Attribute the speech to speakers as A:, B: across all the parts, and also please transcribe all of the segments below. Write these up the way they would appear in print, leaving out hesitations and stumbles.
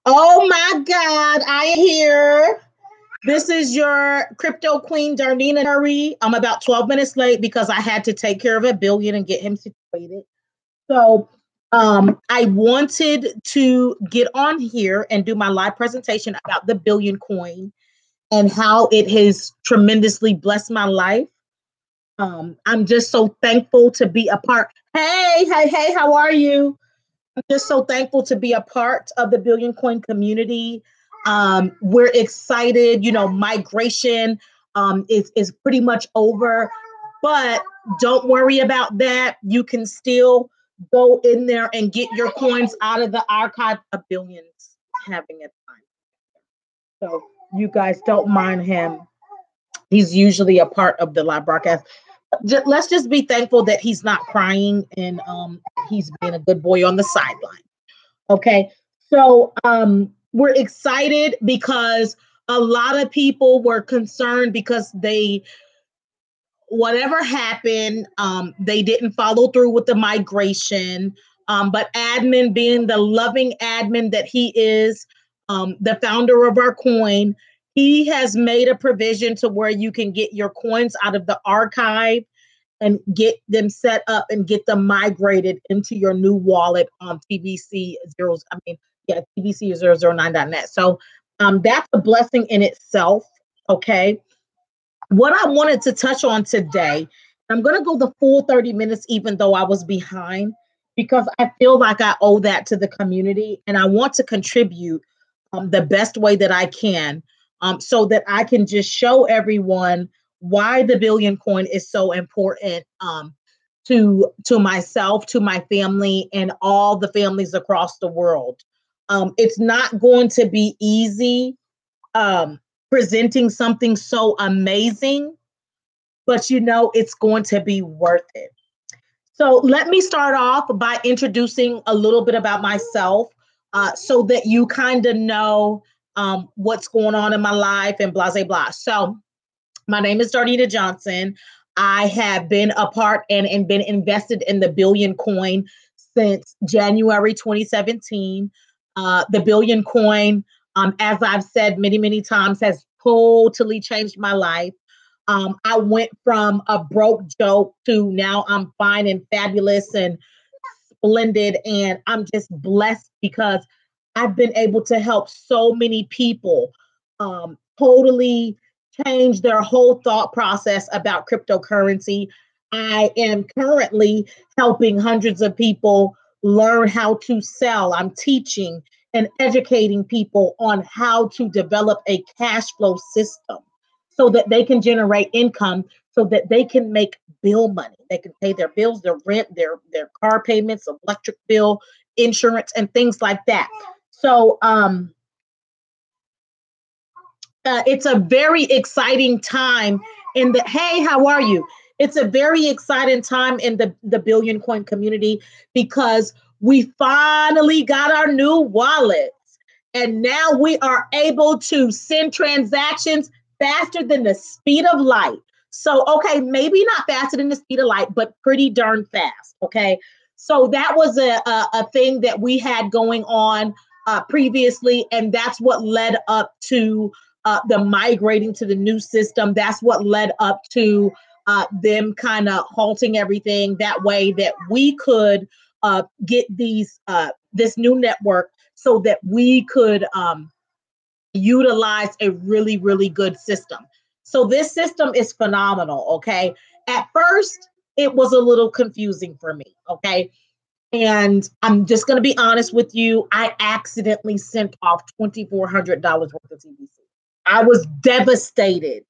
A: Oh my God, I am here. This is your crypto queen, Darnina Curry. I'm about 12 minutes late because I had to take care of a billion and get him situated. So I wanted to get on here and do my live presentation about the billion coin and how it has tremendously blessed my life. I'm just so thankful to be a part. Hey, how are you? I'm just so thankful to be a part of the Billion Coin community. We're excited. Migration is pretty much over, but don't worry about that. You can still go in there and get your coins out of the archive of billions having a time. So you guys don't mind him. He's usually a part of the live broadcast. Let's just be thankful that he's not crying and he's being a good boy on the sideline. Okay. So we're excited because a lot of people were concerned because whatever happened, they didn't follow through with the migration. But admin, being the loving admin that he is, the founder of our coin, he has made a provision to where you can get your coins out of the archive and get them set up and get them migrated into your new wallet on TBC zeros. I mean, yeah, TBC009.net. So that's a blessing in itself. Okay. What I wanted to touch on today, I'm going to go the full 30 minutes, even though I was behind, because I feel like I owe that to the community and I want to contribute the best way that I can, so that I can just show everyone why the billion coin is so important, to myself, to my family, and all the families across the world. It's not going to be easy, um, presenting something so amazing, but it's going to be worth it. So let me start off by introducing a little bit about myself, so that you kind of know what's going on in my life and blah, blah, blah. So my name is Darnita Johnson. I have been a part and been invested in the billion coin since January 2017. The billion coin, as I've said many, many times, has totally changed my life. I went from a broke joke to now I'm fine and fabulous and splendid. And I'm just blessed because I've been able to help so many people totally change their whole thought process about cryptocurrency. I am currently helping hundreds of people learn how to sell. I'm teaching and educating people on how to develop a cash flow system so that they can generate income, so that they can make bill money. They can pay their bills, their rent, their car payments, electric bill, insurance, and things like that. So it's a very exciting time in the hey, how are you? It's a very exciting time in the billion coin community because we finally got our new wallets. And now we are able to send transactions faster than the speed of light. So, okay, maybe not faster than the speed of light, but pretty darn fast. Okay. So that was a thing that we had going on previously. And that's what led up to the migrating to the new system. That's what led up to them kind of halting everything that way that we could get this new network so that we could utilize a really, really good system. So this system is phenomenal. Okay. At first, it was a little confusing for me. Okay. And I'm just going to be honest with you. I accidentally sent off $2,400 worth of TBC. I was devastated.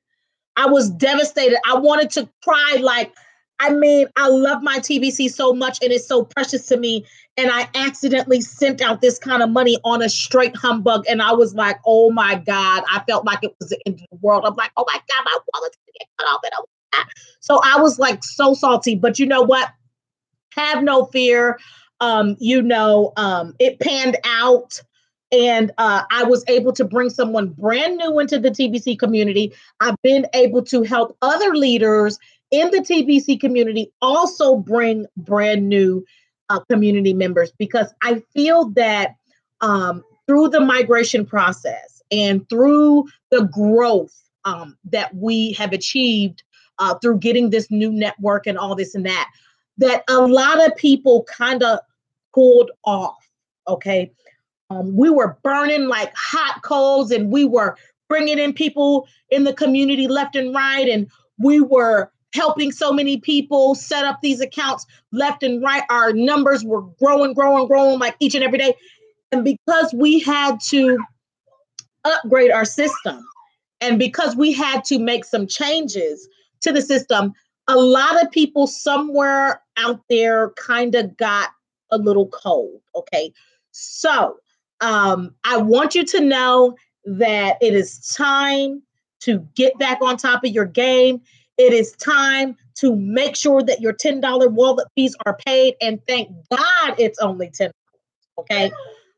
A: I was devastated. I wanted to cry. Like, I mean, I love my TBC so much and it's so precious to me. And I accidentally sent out this kind of money on a straight humbug. And I was like, oh my God, I felt like it was the end of the world. I'm like, oh my God, my wallet's going to get cut off. So I was like so salty. But you know what? Have no fear. It panned out. And I was able to bring someone brand new into the TBC community. I've been able to help other leaders in the TBC community also bring brand new community members because I feel that through the migration process and through the growth that we have achieved through getting this new network and all this and that, that a lot of people kind of pulled off. Okay. We were burning like hot coals, and we were bringing in people in the community left and right. And we were helping so many people set up these accounts left and right. Our numbers were growing, growing, growing like each and every day. And because we had to upgrade our system, and because we had to make some changes to the system, a lot of people somewhere out there kind of got a little cold. Okay. So I want you to know that it is time to get back on top of your game. It is time to make sure that your $10 wallet fees are paid. And thank God it's only $10. Okay.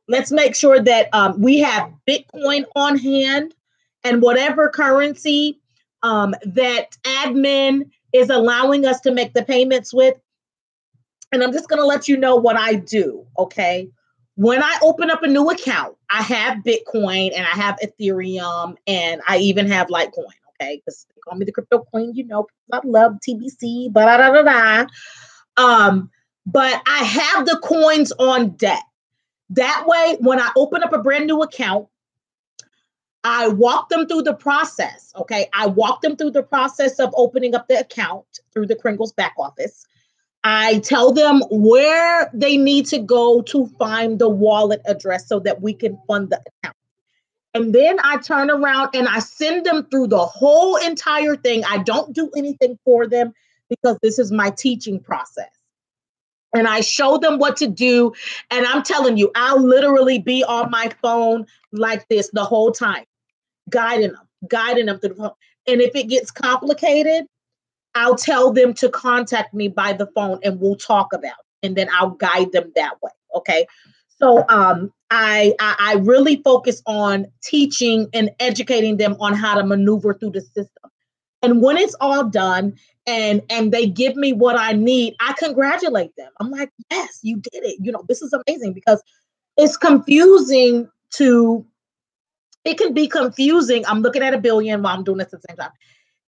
A: Let's make sure that we have Bitcoin on hand and whatever currency that admin is allowing us to make the payments with. And I'm just going to let you know what I do. Okay. When I open up a new account, I have Bitcoin and I have Ethereum and I even have Litecoin. Okay. Because they call me the crypto queen, you know, I love TBC, but but I have the coins on deck. That way, when I open up a brand new account, I walk them through the process. Okay. I walk them through the process of opening up the account through the Kringle's back office. I tell them where they need to go to find the wallet address so that we can fund the account. And then I turn around and I send them through the whole entire thing. I don't do anything for them because this is my teaching process. And I show them what to do. And I'm telling you, I'll literally be on my phone like this the whole time, guiding them through the phone. And if it gets complicated, I'll tell them to contact me by the phone and we'll talk about it. And then I'll guide them that way. Okay. So I really focus on teaching and educating them on how to maneuver through the system. And when it's all done and they give me what I need, I congratulate them. I'm like, yes, you did it. You know, this is amazing because it's confusing it can be confusing. I'm looking at a billion while I'm doing this at the same time.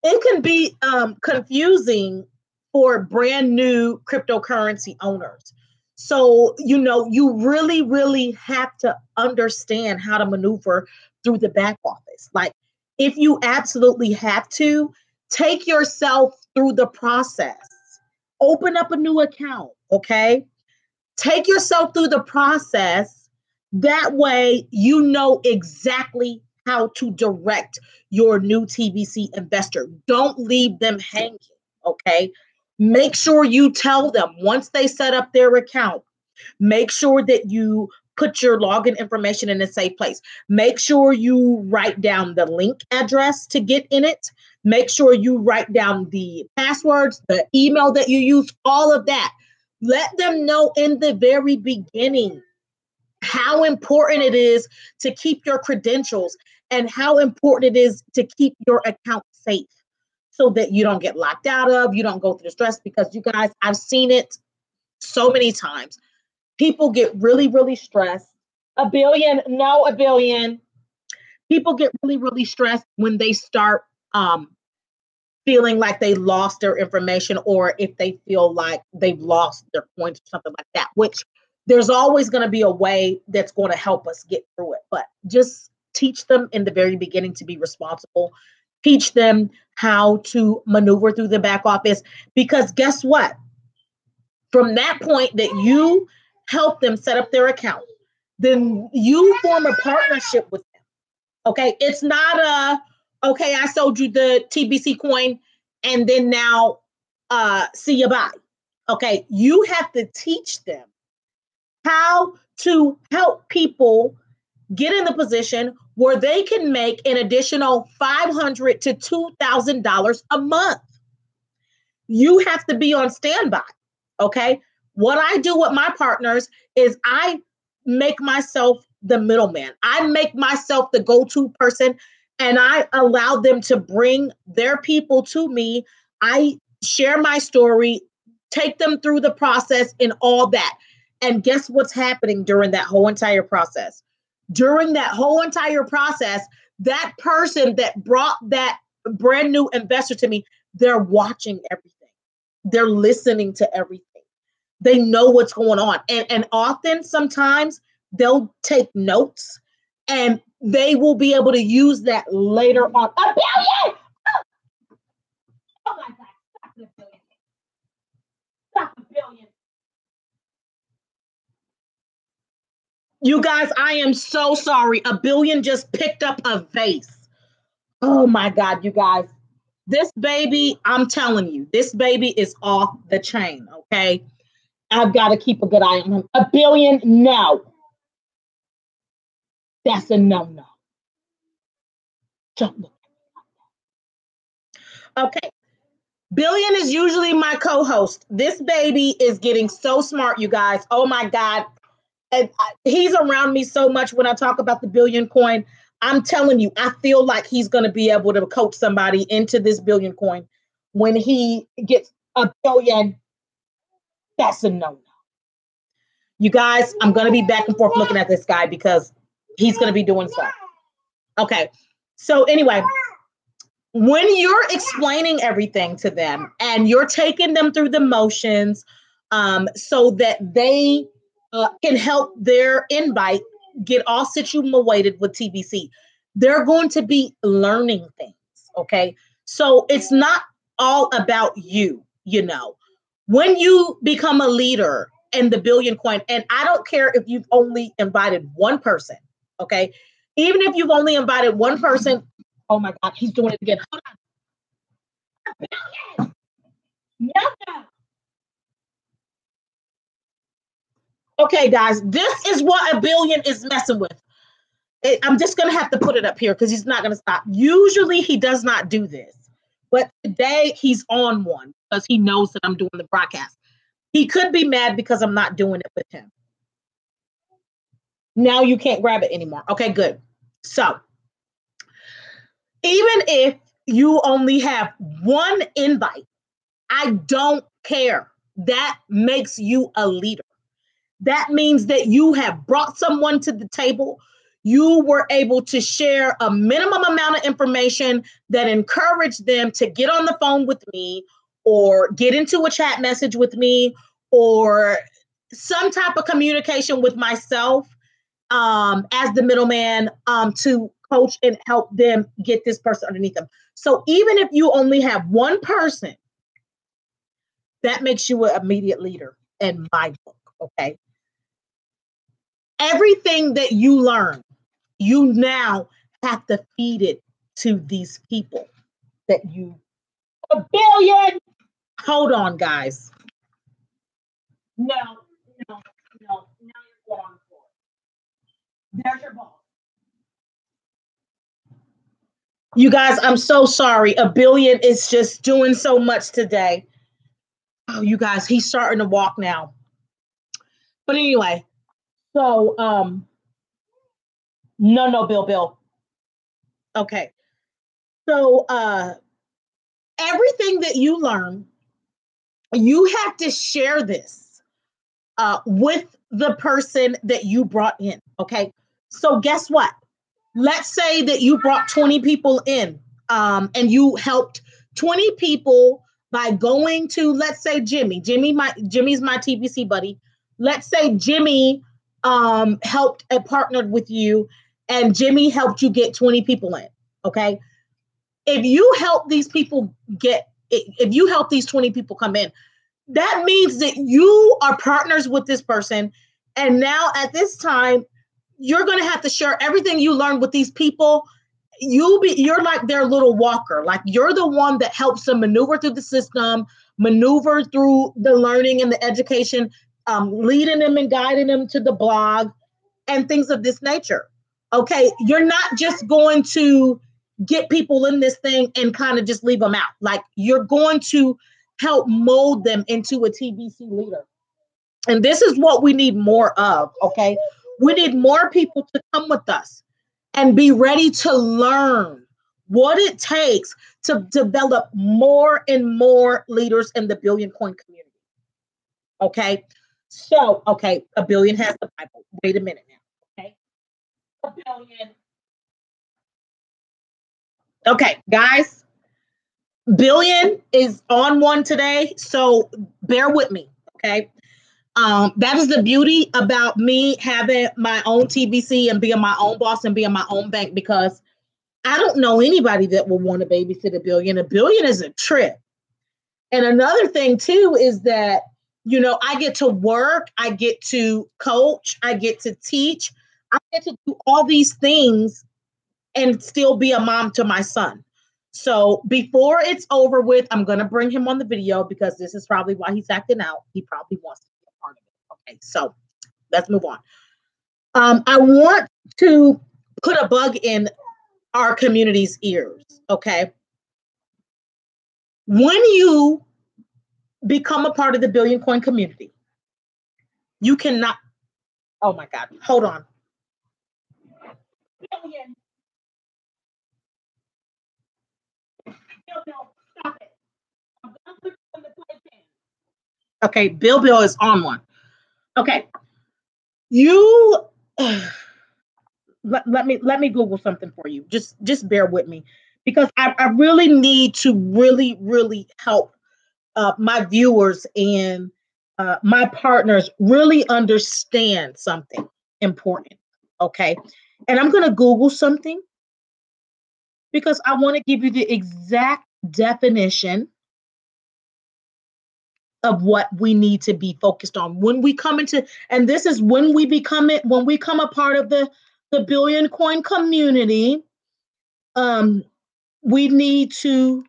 A: It can be confusing for brand new cryptocurrency owners. So, you know, you really, really have to understand how to maneuver through the back office. Like, if you absolutely have to, take yourself through the process. Open up a new account, okay? Take yourself through the process. That way, you know exactly how to direct your new TBC investor. Don't leave them hanging, okay? Make sure you tell them once they set up their account, make sure that you put your login information in a safe place. Make sure you write down the link address to get in it. Make sure you write down the passwords, the email that you use, all of that. Let them know in the very beginning how important it is to keep your credentials and how important it is to keep your account safe so that you don't get locked out of, you don't go through the stress, because you guys, I've seen it so many times. People get really, really stressed. A billion. People get really, really stressed when they start feeling like they lost their information, or if they feel like they've lost their points or something like that, which there's always going to be a way that's going to help us get through it. But just teach them in the very beginning to be responsible. Teach them how to maneuver through the back office, because guess what? From that point that you help them set up their account, then you form a partnership with them. Okay. It's not okay, I sold you the TBC coin and then now see you bye. Okay. You have to teach them how to help people get in the position where they can make an additional $500 to $2,000 a month. You have to be on standby. Okay. What I do with my partners is I make myself the middleman. I make myself the go-to person, and I allow them to bring their people to me. I share my story, take them through the process and all that. And guess what's happening during that whole entire process? During that whole entire process, that person that brought that brand new investor to me, they're watching everything. They're listening to everything. They know what's going on. And often, sometimes they'll take notes and they will be able to use that later on. A billion! Oh my God, stop the billion. Stop the billion. You guys, I am so sorry. A billion just picked up a vase. Oh my God, you guys. This baby, I'm telling you, this baby is off the chain, okay? I've got to keep a good eye on him. A billion, no. That's a no-no. Don't look. Okay. Billion is usually my co-host. This baby is getting so smart, you guys. Oh my God. And he's around me so much when I talk about the billion coin. I'm telling you, I feel like he's going to be able to coach somebody into this billion coin when he gets a billion. That's a no-no. You guys, I'm going to be back and forth looking at this guy because he's going to be doing stuff. Okay. So anyway, when you're explaining everything to them and you're taking them through the motions so that they can help their invite get all situated with TBC, they're going to be learning things. Okay. So it's not all about you, you know. When you become a leader in the billion coin, and I don't care if you've only invited one person, okay? Even if you've only invited one person, oh my God, he's doing it again. Hold on. No, no. Okay, guys, this is what a billion is messing with. I'm just going to have to put it up here because he's not going to stop. Usually he does not do this, but today he's on one because he knows that I'm doing the broadcast. He could be mad because I'm not doing it with him. Now you can't grab it anymore. Okay, good. So even if you only have one invite, I don't care. That makes you a leader. That means that you have brought someone to the table. You were able to share a minimum amount of information that encouraged them to get on the phone with me or get into a chat message with me or some type of communication with myself as the middleman to coach and help them get this person underneath them. So even if you only have one person, that makes you an immediate leader in my book, okay? Everything that you learn, you now have to feed it to these people that you, a billion. Hold on, guys. No, no, no. Now you're going for it. There's your ball. You guys, I'm so sorry. A billion is just doing so much today. Oh, you guys, he's starting to walk now. But anyway, so no, Bill. Okay. So everything that you learn, you have to share this with the person that you brought in. Okay. So guess what? Let's say that you brought 20 people in and you helped 20 people by going to, let's say, Jimmy. Jimmy's my TBC buddy. Let's say Jimmy helped and partnered with you and Jimmy helped you get 20 people in. Okay. If you help these people if you help these 20 people come in, that means that you are partners with this person. And now at this time, you're going to have to share everything you learned with these people. You're like their little walker. Like you're the one that helps them maneuver through the system, maneuver through the learning and the education, leading them and guiding them to the blog and things of this nature. Okay. You're not just going to get people in this thing and kind of just leave them out. Like you're going to help mold them into a TBC leader. And this is what we need more of, okay? We need more people to come with us and be ready to learn what it takes to develop more and more leaders in the Billion Coin community. Okay? So, okay, a billion has the Bible. Wait a minute now, okay? A billion. Okay, guys, billion is on one today, so bear with me. Okay. That is the beauty about me having my own TBC and being my own boss and being my own bank, because I don't know anybody that will want to babysit a billion. A billion is a trip. And another thing too is that, I get to work, I get to coach, I get to teach, I get to do all these things and still be a mom to my son. So before it's over with, I'm going to bring him on the video because this is probably why he's acting out. He probably wants to be a part of it. Okay, so let's move on. I want to put a bug in our community's ears. Okay. When you become a part of the Billion Coin community, you cannot. Oh my God. Hold on. Billion. Bill, stop it. I'm gonna put you in the playpen. Okay, Bill is on one. Okay. You let me Google something for you. Just bear with me because I really need to really help my viewers and my partners really understand something important. Okay. And I'm going to Google something because I want to give you the exact definition of what we need to be focused on when we come into, and this is when we become it, when we come a part of the Billion Coin community. We need to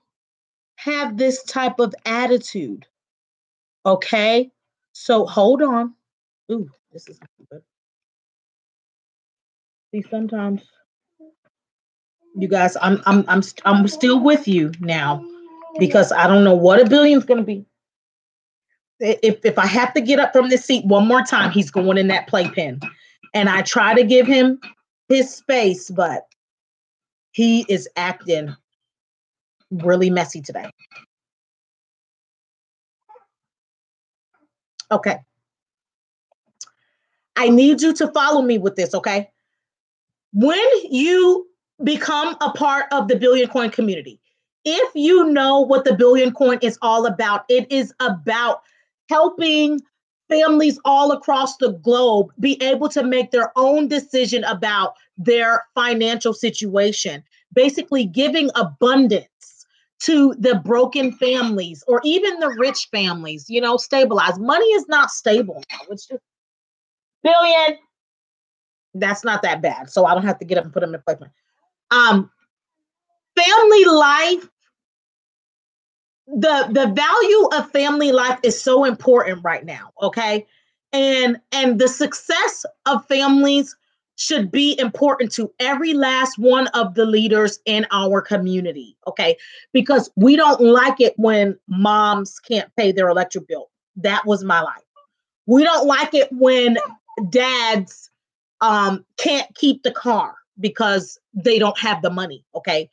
A: have this type of attitude. Okay. So hold on. Ooh, this is good. See, sometimes you guys, I'm still with you now because I don't know what a billion's gonna be. If I have to get up from this seat one more time, he's going in that playpen. And I try to give him his space, but he is acting really messy today. Okay. I need you to follow me with this, okay? When you become a part of the Billion Coin community, if you know what the Billion Coin is all about, it is about helping families all across the globe be able to make their own decision about their financial situation, basically giving abundance to the broken families or even the rich families, stabilize. Money is not stable now. It's just billion. That's not that bad. So I don't have to get up and put them in place. Family life, the value of family life is so important right now. Okay. And the success of families should be important to every last one of the leaders in our community. Okay. Because we don't like it when moms can't pay their electric bill. That was my life. We don't like it when dads can't keep the car because they don't have the money. Okay.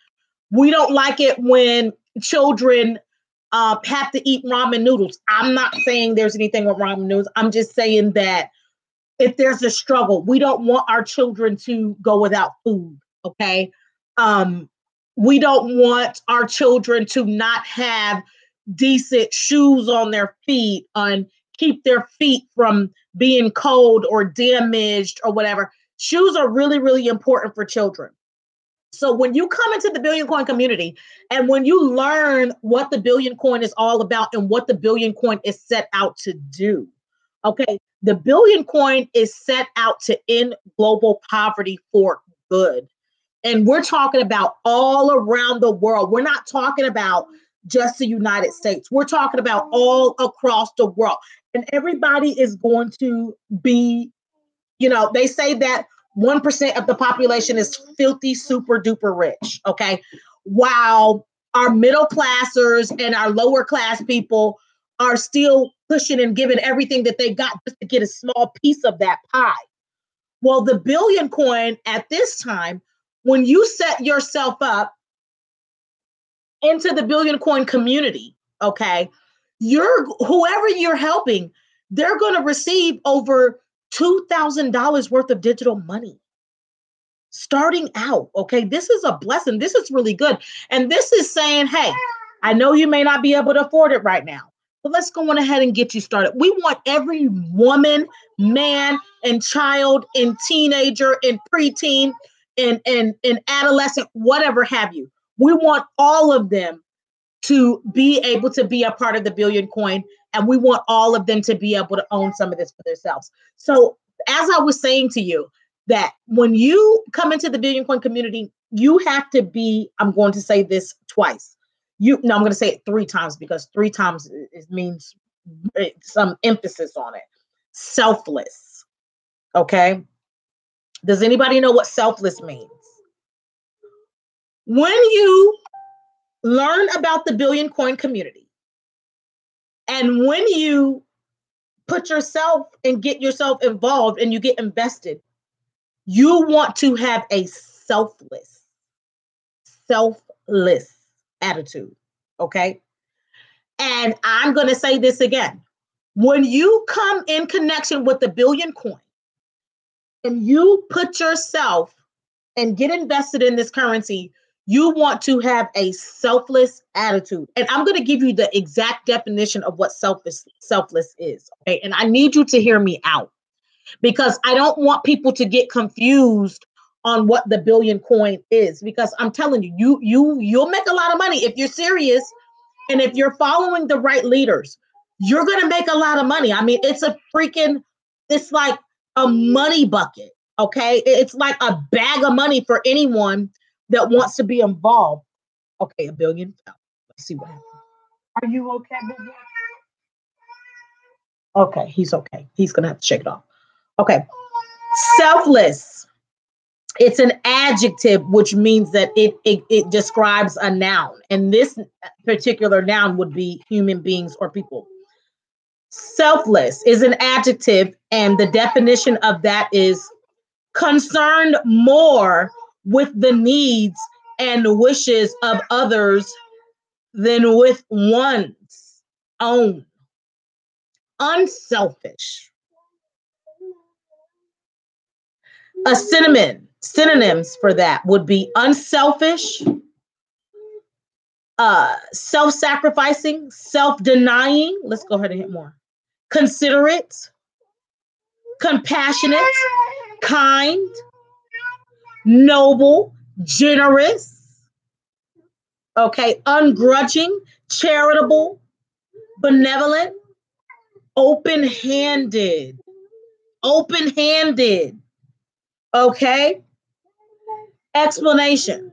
A: We don't like it when children have to eat ramen noodles. I'm not saying there's anything with ramen noodles. I'm just saying that if there's a struggle, we don't want our children to go without food. Okay. We don't want our children to not have decent shoes on their feet and keep their feet from being cold or damaged or whatever. Shoes are really, really important for children. So when you come into the Billion Coin community and when you learn what the Billion Coin is all about and what the Billion Coin is set out to do, okay, the Billion Coin is set out to end global poverty for good. And we're talking about all around the world. We're not talking about just the United States. We're talking about all across the world. And everybody is going to be, they say that 1% of the population is filthy, super duper rich. Okay. While our middle classers and our lower class people are still pushing and giving everything that they got just to get a small piece of that pie. Well, the Billion Coin at this time, when you set yourself up into the Billion Coin community, okay, whoever you're helping, they're going to receive over $2,000 worth of digital money. starting out. Okay, this is a blessing. This is really good. And this is saying, hey, I know you may not be able to afford it right now, but let's go on ahead and get you started. We want every woman, man, and child, and teenager, and preteen, and adolescent, whatever have you. We want all of them to be able to be a part of the Billion Coin, and we want all of them to be able to own some of this for themselves. So, as I was saying to you, that when you come into the Billion Coin community, you have to be, I'm going to say this twice. I'm going to say it 3 times because 3 times it means some emphasis on it. Selfless. Okay. Does anybody know what selfless means? When you learn about the Billion Coin community, and when you put yourself and get yourself involved and you get invested, you want to have a selfless attitude. Okay. And I'm going to say this again. When you come in connection with the Billion Coin and you put yourself and get invested in this currency, you want to have a selfless attitude. And I'm going to give you the exact definition of what selfless is. Okay. And I need you to hear me out because I don't want people to get confused on what the Billion Coin is, because I'm telling you, you'll make a lot of money if you're serious. And if you're following the right leaders, you're going to make a lot of money. I mean, it's like a money bucket. Okay. It's like a bag of money for anyone that wants to be involved. Okay. A billion fell. Let's see what happens. Are you okay, baby? Okay. He's okay. He's going to have to shake it off. Okay. Selfless. It's an adjective, which means that it describes a noun. And this particular noun would be human beings or people. Selfless is an adjective, and the definition of that is concerned more with the needs and the wishes of others than with one's own. Unselfish. A synonyms for that would be unselfish, self-sacrificing, self-denying. Let's go ahead and hit more. Considerate, compassionate, kind, noble, generous, okay, ungrudging, charitable, benevolent, open-handed, okay? Explanation.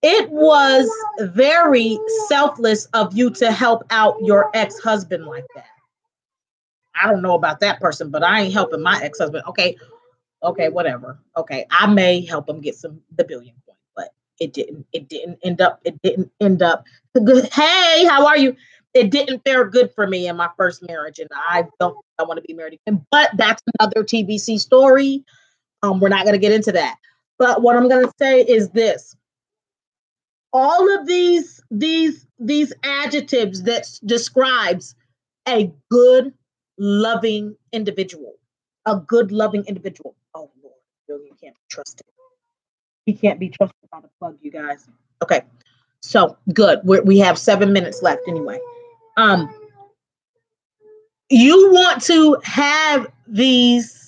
A: It was very selfless of you to help out your ex-husband like that. I don't know about that person, but I ain't helping my ex-husband. Okay, whatever. Okay, I may help him get the Billion Coin, but it didn't end up good. Hey, how are you? It didn't fare good for me in my first marriage, and I want to be married again. But that's another TBC story. We're not going to get into that. But what I'm going to say is this: all of these adjectives that describes a good, loving individual. A good, loving individual. Oh Lord, Billion can't be trusted. He can't be trusted by the plug, you guys. Okay, so good. We have 7 minutes left anyway. You want to have these.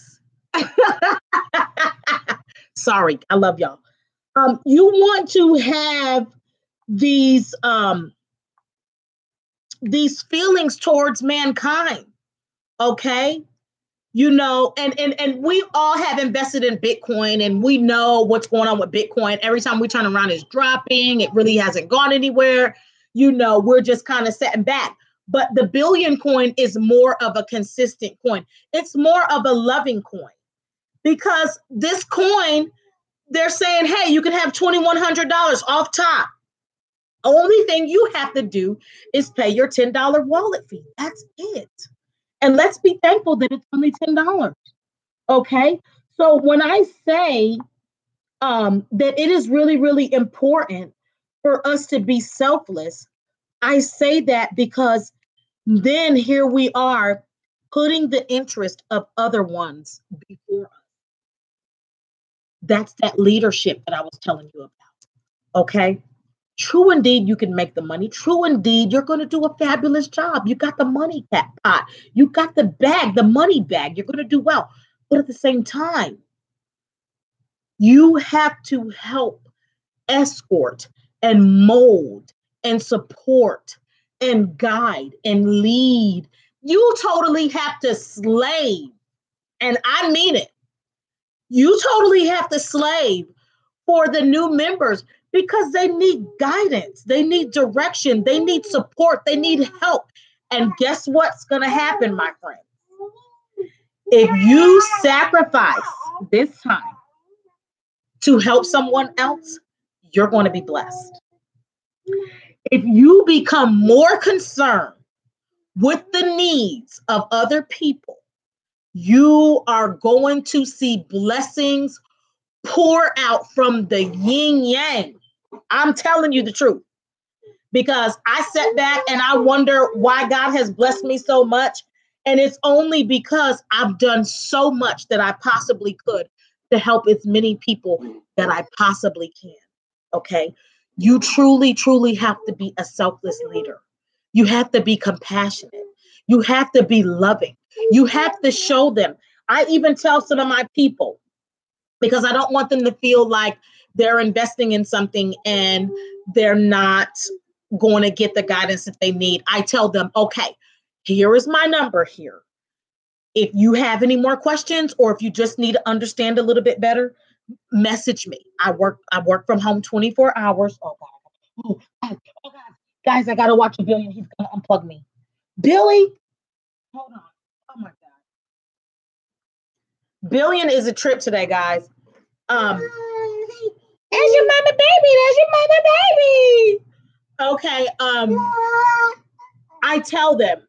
A: Sorry, I love y'all. You want to have these feelings towards mankind, okay? You know, and we all have invested in Bitcoin, and we know what's going on with Bitcoin. Every time we turn around, it's dropping. It really hasn't gone anywhere. You know, we're just kind of sitting back. But the Billion Coin is more of a consistent coin. It's more of a loving coin, because this coin, they're saying, hey, you can have $2,100 off top. Only thing you have to do is pay your $10 wallet fee. That's it. And let's be thankful that it's only $10. Okay. So when I say that it is really, really important for us to be selfless, I say that because then here we are putting the interest of other ones before us. That's that leadership that I was telling you about. Okay. True indeed, you can make the money. True indeed, you're going to do a fabulous job. You got the money pot. You got the bag, the money bag. You're going to do well. But at the same time, you have to help escort and mold and support and guide and lead. You totally have to slave. And I mean it. You totally have to slave for the new members because they need guidance, they need direction, they need support, they need help. And guess what's going to happen, my friend? If you sacrifice this time to help someone else, you're going to be blessed. If you become more concerned with the needs of other people, you are going to see blessings pour out from the yin yang. I'm telling you the truth, because I sat back and I wonder why God has blessed me so much. And it's only because I've done so much that I possibly could to help as many people that I possibly can. Okay. You truly, truly have to be a selfless leader. You have to be compassionate. You have to be loving. You have to show them. I even tell some of my people, because I don't want them to feel like they're investing in something and they're not going to get the guidance that they need. I tell them, okay, here is my number here. If you have any more questions or if you just need to understand a little bit better, message me. I work from home 24 hours. Oh God. Oh God. Guys, I gotta watch a Billion. He's gonna unplug me. Billy, hold on. Oh my God. Billion is a trip today, guys. There's your mama baby. There's your mama baby. Okay. I tell them,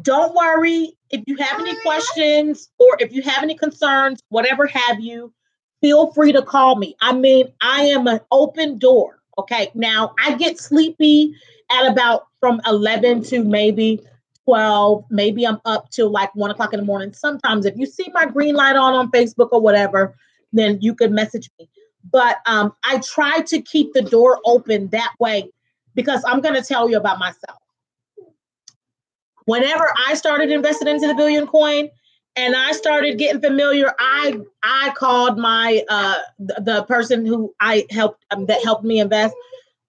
A: don't worry. If you have any questions or if you have any concerns, whatever have you, feel free to call me. I mean, I am an open door. Okay. Now I get sleepy at about from 11 to maybe 12. Maybe I'm up till like 1 o'clock in the morning. Sometimes if you see my green light on Facebook or whatever, then you could message me. But I try to keep the door open that way because I'm going to tell you about myself. Whenever I started investing into the Billion Coin and I started getting familiar, I called my the person who I helped that helped me invest.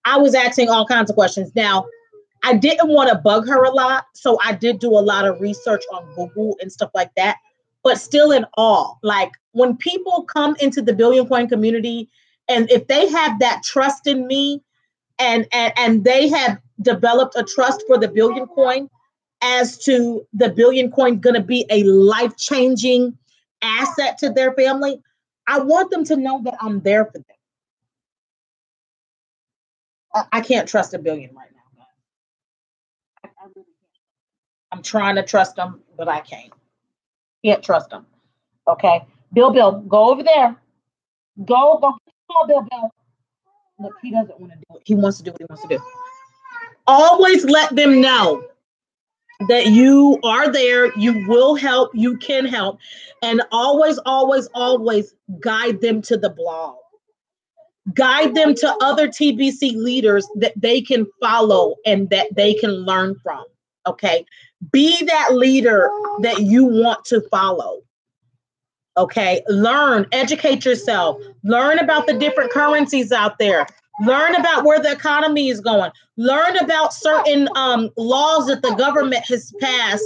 A: I was asking all kinds of questions. Now, I didn't want to bug her a lot, so I did do a lot of research on Google and stuff like that. But still, in all, like when people come into the Billion Coin community, and if they have that trust in me, and they have developed a trust for the Billion Coin, as to the Billion Coin going to be a life-changing asset to their family, I want them to know that I'm there for them. I can't trust a billion right now. I really can't. I'm trying to trust them, but I can't trust them. Okay. Bill, go over there. Go, Bill. Look, he doesn't want to do it. He wants to do what he wants to do. Always let them know that you are there, you will help, you can help, and always, always, always guide them to the blog. Guide them to other TBC leaders that they can follow and that they can learn from. Okay. Be that leader that you want to follow. Okay. Learn, educate yourself, learn about the different currencies out there. Learn about where the economy is going. Learn about certain laws that the government has passed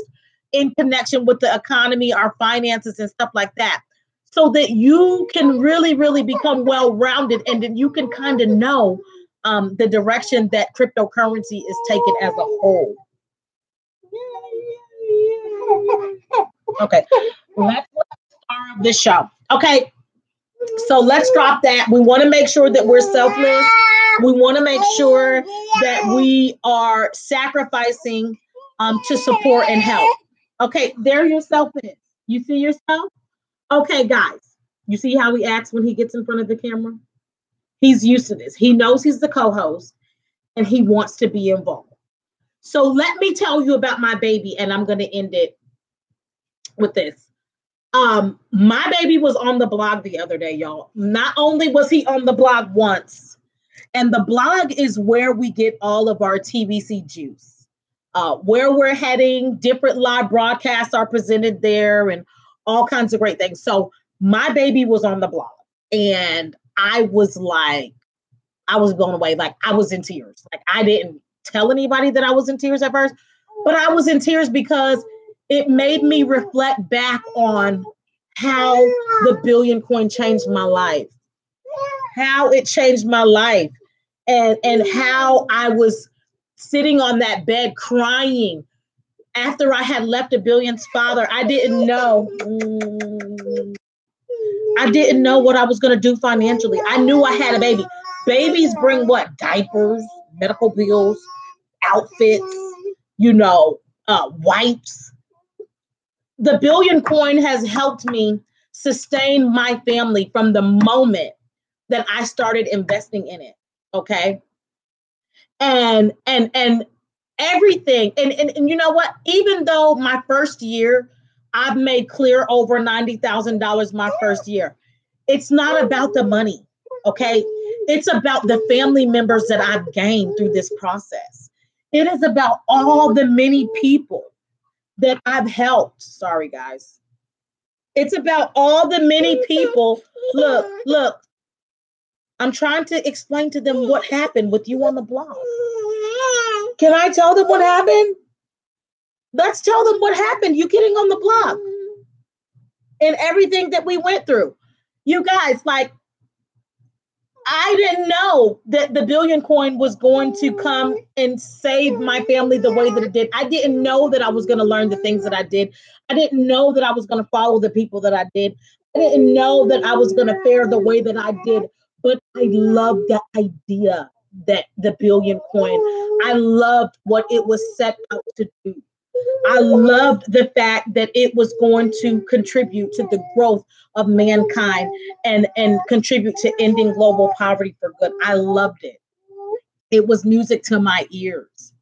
A: in connection with the economy, our finances, and stuff like that, so that you can really, really become well-rounded, and then you can kind of know the direction that cryptocurrency is taken as a whole. Okay, let's start the show. Okay. So let's drop that. We want to make sure that we're selfless. We want to make sure that we are sacrificing to support and help. Okay, there yourself is. You see yourself? Okay, guys. You see how he acts when he gets in front of the camera? He's used to this. He knows he's the co-host and he wants to be involved. So let me tell you about my baby, and I'm going to end it with this. My baby was on the blog the other day, y'all. Not only was he on the blog once, and the blog is where we get all of our TVC juice. Where we're heading, different live broadcasts are presented there and all kinds of great things. So my baby was on the blog and I was blown away. Like I was in tears. Like I didn't tell anybody that I was in tears at first, but I was in tears because it made me reflect back on how the billion coin changed my life, how it changed my life, and how I was sitting on that bed crying after I had left a billion's father. I didn't know. I didn't know what I was going to do financially. I knew I had a baby. Babies bring what? Diapers, medical bills, outfits, wipes. The billion coin has helped me sustain my family from the moment that I started investing in it. Okay. And everything. And you know what? Even though my first year, I've made clear over $90,000 my first year. It's not about the money. Okay. It's about the family members that I've gained through this process. It is about all the many people that I've helped. Sorry, guys. It's about all the many people. Look, I'm trying to explain to them what happened with you on the blog. Can I tell them what happened? Let's tell them what happened. You getting on the blog and everything that we went through. You guys, like, I didn't know that the billion coin was going to come and save my family the way that it did. I didn't know that I was going to learn the things that I did. I didn't know that I was going to follow the people that I did. I didn't know that I was going to fare the way that I did. But I loved the idea that the billion coin, I loved what it was set out to do. I loved the fact that it was going to contribute to the growth of mankind and contribute to ending global poverty for good. I loved it. It was music to my ears,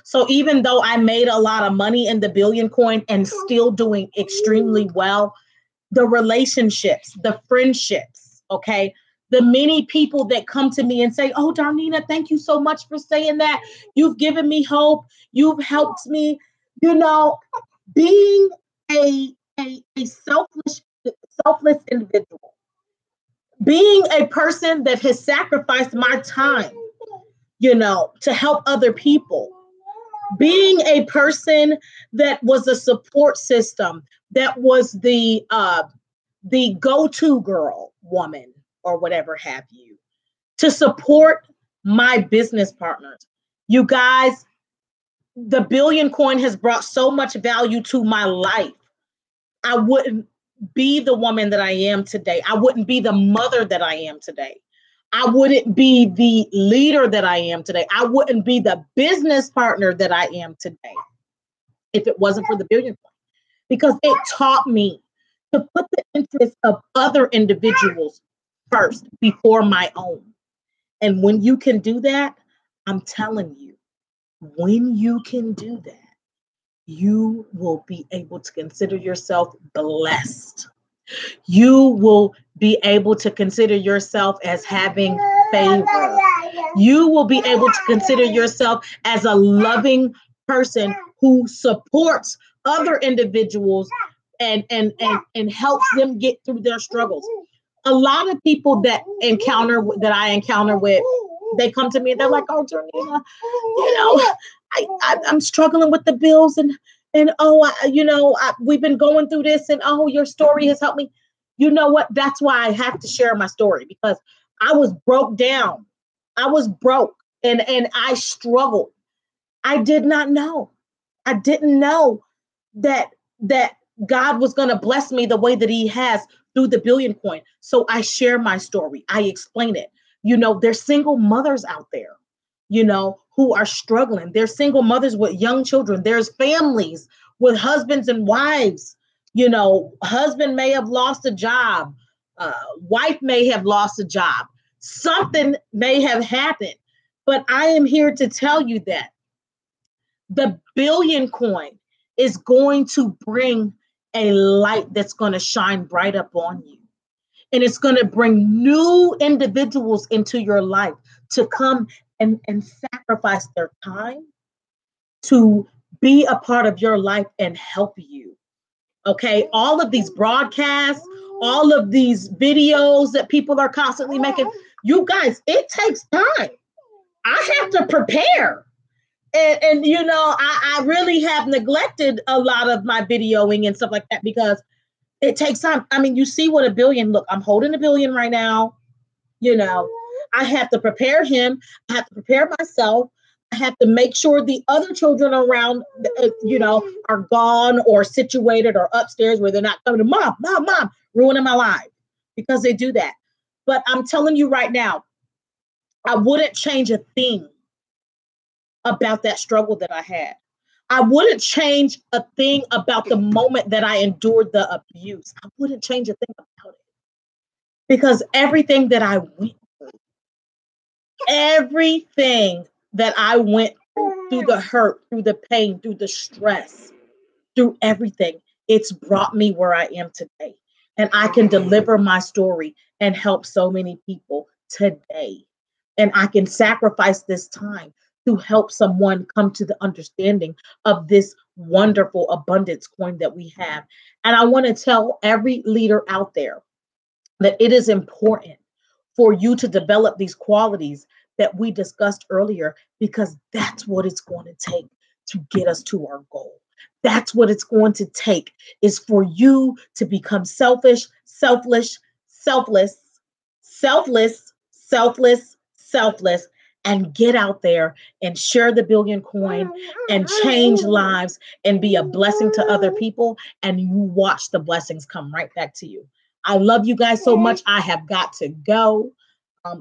A: So even though I made a lot of money in the billion coin and still doing extremely well, the relationships, the friendships, okay, the many people that come to me and say, "Oh, Darnina, thank you so much for saying that. You've given me hope. You've helped me." Being a selfless individual, being a person that has sacrificed my time, to help other people, being a person that was a support system, that was the go-to girl, woman, or whatever have you, to support my business partners. You guys, the billion coin has brought so much value to my life. I wouldn't be the woman that I am today. I wouldn't be the mother that I am today. I wouldn't be the leader that I am today. I wouldn't be the business partner that I am today if it wasn't for the billion coin, because it taught me to put the interests of other individuals first before my own. And when you can do that, I'm telling you, when you can do that, you will be able to consider yourself blessed. You will be able to consider yourself as having favor. You will be able to consider yourself as a loving person who supports other individuals and helps them get through their struggles. A lot of people that I encounter with, they come to me and they're like, "Oh, Darnina, I'm struggling with the bills and we've been going through this, and your story has helped me." You know what? That's why I have to share my story, because I was broke down. I was broke and I struggled. I did not know. I didn't know that God was going to bless me the way that he has through the billion coin. So I share my story. I explain it. There's single mothers out there, who are struggling. There's single mothers with young children. There's families with husbands and wives. Husband may have lost a job. Wife may have lost a job. Something may have happened. But I am here to tell you that the billion coin is going to bring a light that's going to shine bright up on you. And it's going to bring new individuals into your life to come and sacrifice their time to be a part of your life and help you. Okay. All of these broadcasts, all of these videos that people are constantly making, you guys, it takes time. I have to prepare. And you know, I really have neglected a lot of my videoing and stuff like that because it takes time. I mean, you see what a billion, look, I'm holding a billion right now. You know, I have to prepare him. I have to prepare myself. I have to make sure the other children around, are gone or situated or upstairs where they're not coming to mom, ruining my life because they do that. But I'm telling you right now, I wouldn't change a thing about that struggle that I had. I wouldn't change a thing about the moment that I endured the abuse. I wouldn't change a thing about it because everything that I went everything that I went through the hurt, through the pain, through the stress, through everything, it's brought me where I am today. And I can deliver my story and help so many people today. And I can sacrifice this time to help someone come to the understanding of this wonderful abundance coin that we have. And I want to tell every leader out there that it is important for you to develop these qualities that we discussed earlier, because that's what it's going to take to get us to our goal. That's what it's going to take is for you to become selfless, selfless, and get out there and share the billion coin and change lives and be a blessing to other people. And you watch the blessings come right back to you. I love you guys so much. I have got to go.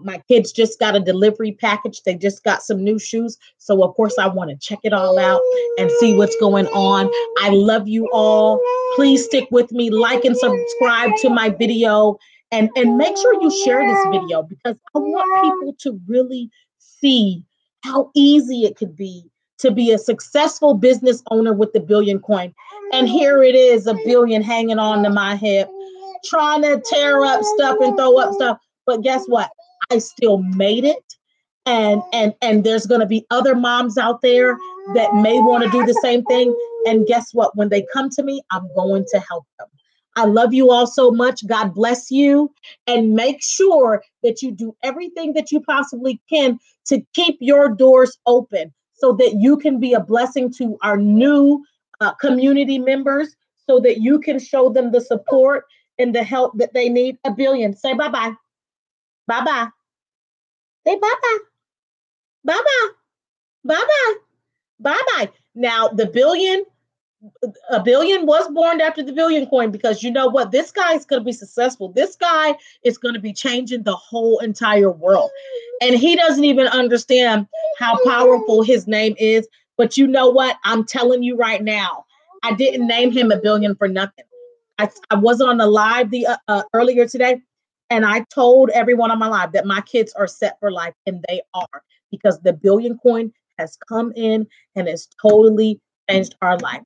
A: My kids just got a delivery package. They just got some new shoes. So, of course, I want to check it all out and see what's going on. I love you all. Please stick with me. Like and subscribe to my video. And make sure you share this video because I want people to really see how easy it could be to be a successful business owner with the billion coin. And here it is, a billion hanging on to my hip, trying to tear up stuff and throw up stuff. But guess what? I still made it. And there's going to be other moms out there that may want to do the same thing. And guess what? When they come to me, I'm going to help them. I love you all so much. God bless you. And make sure that you do everything that you possibly can to keep your doors open so that you can be a blessing to our new community members, so that you can show them the support and the help that they need. A billion. Say bye-bye. Bye-bye. Say bye-bye. Bye-bye. Bye-bye. Bye-bye. Now, a billion was born after the billion coin, because you know what? This guy is going to be successful. This guy is going to be changing the whole entire world. And he doesn't even understand how powerful his name is. But you know what? I'm telling you right now, I didn't name him a billion for nothing. I was on the live earlier today, and I told everyone on my live that my kids are set for life, and they are, because the billion coin has come in and has totally changed our life.